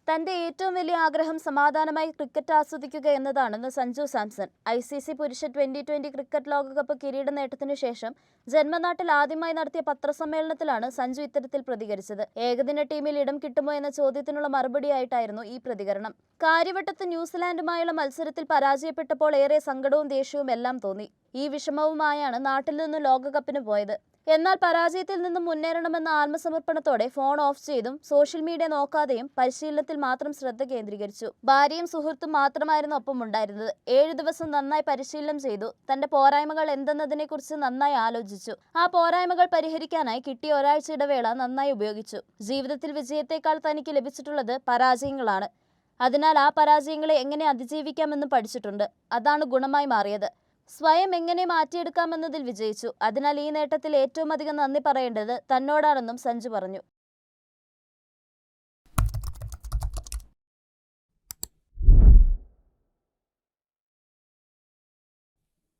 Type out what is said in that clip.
തന്റെ ഏറ്റവും വലിയ ആഗ്രഹം സമാധാനമായി ക്രിക്കറ്റ് ആസ്വദിക്കുക എന്നതാണെന്ന് സഞ്ജു സാംസൺ. ICC പുരുഷ T20 ക്രിക്കറ്റ് ലോകകപ്പ് കിരീട നേട്ടത്തിനു ശേഷം ജന്മനാട്ടിൽ ആദ്യമായി നടത്തിയ പത്രസമ്മേളനത്തിലാണ് സഞ്ജു ഇത്തരത്തിൽ പ്രതികരിച്ചത്. ഏകദിന ടീമിൽ ഇടം കിട്ടുമോ എന്ന ചോദ്യത്തിനുള്ള മറുപടിയായിട്ടായിരുന്നു ഈ പ്രതികരണം. കാര്യവട്ടത്ത് ന്യൂസിലാൻഡുമായുള്ള മത്സരത്തിൽ പരാജയപ്പെട്ടപ്പോൾ ഏറെ സങ്കടവും ദേഷ്യവും എല്ലാം തോന്നി. ഈ വിഷമവുമായാണ് നാട്ടിൽ നിന്നും ലോകകപ്പിന് പോയത്. എന്നാൽ പരാജയത്തിൽ നിന്നും മുന്നേറണമെന്ന ആത്മസമർപ്പണത്തോടെ ഫോൺ ഓഫ് ചെയ്തും സോഷ്യൽ മീഡിയ നോക്കാതെയും പരിശീലനത്തിൽ മാത്രം ശ്രദ്ധ കേന്ദ്രീകരിച്ചു. ഭാര്യയും സുഹൃത്തും മാത്രമായിരുന്നു ഒപ്പം ഉണ്ടായിരുന്നത്. 7 ദിവസം നന്നായി പരിശീലനം ചെയ്തു. തന്റെ പോരായ്മകൾ എന്തെന്നതിനെക്കുറിച്ച് നന്നായി ആലോചിച്ചു. ആ പോരായ്മകൾ പരിഹരിക്കാനായി കിട്ടിയ ഒരാഴ്ച ഇടവേള നന്നായി ഉപയോഗിച്ചു. ജീവിതത്തിൽ വിജയത്തെക്കാൾ തനിക്ക് ലഭിച്ചിട്ടുള്ളത് പരാജയങ്ങളാണ്. അതിനാൽ ആ പരാജയങ്ങളെ എങ്ങനെ അതിജീവിക്കാമെന്നും പഠിച്ചിട്ടുണ്ട്. അതാണ് ഗുണമായി മാറിയത്. സ്വയം എങ്ങനെ മാറ്റിയെടുക്കാമെന്നതിൽ വിജയിച്ചു. അതിനാൽ ഈ നേട്ടത്തിൽ ഏറ്റവും അധികം നന്ദി പറയേണ്ടത് തന്നോടാണെന്നും സഞ്ജു പറഞ്ഞു.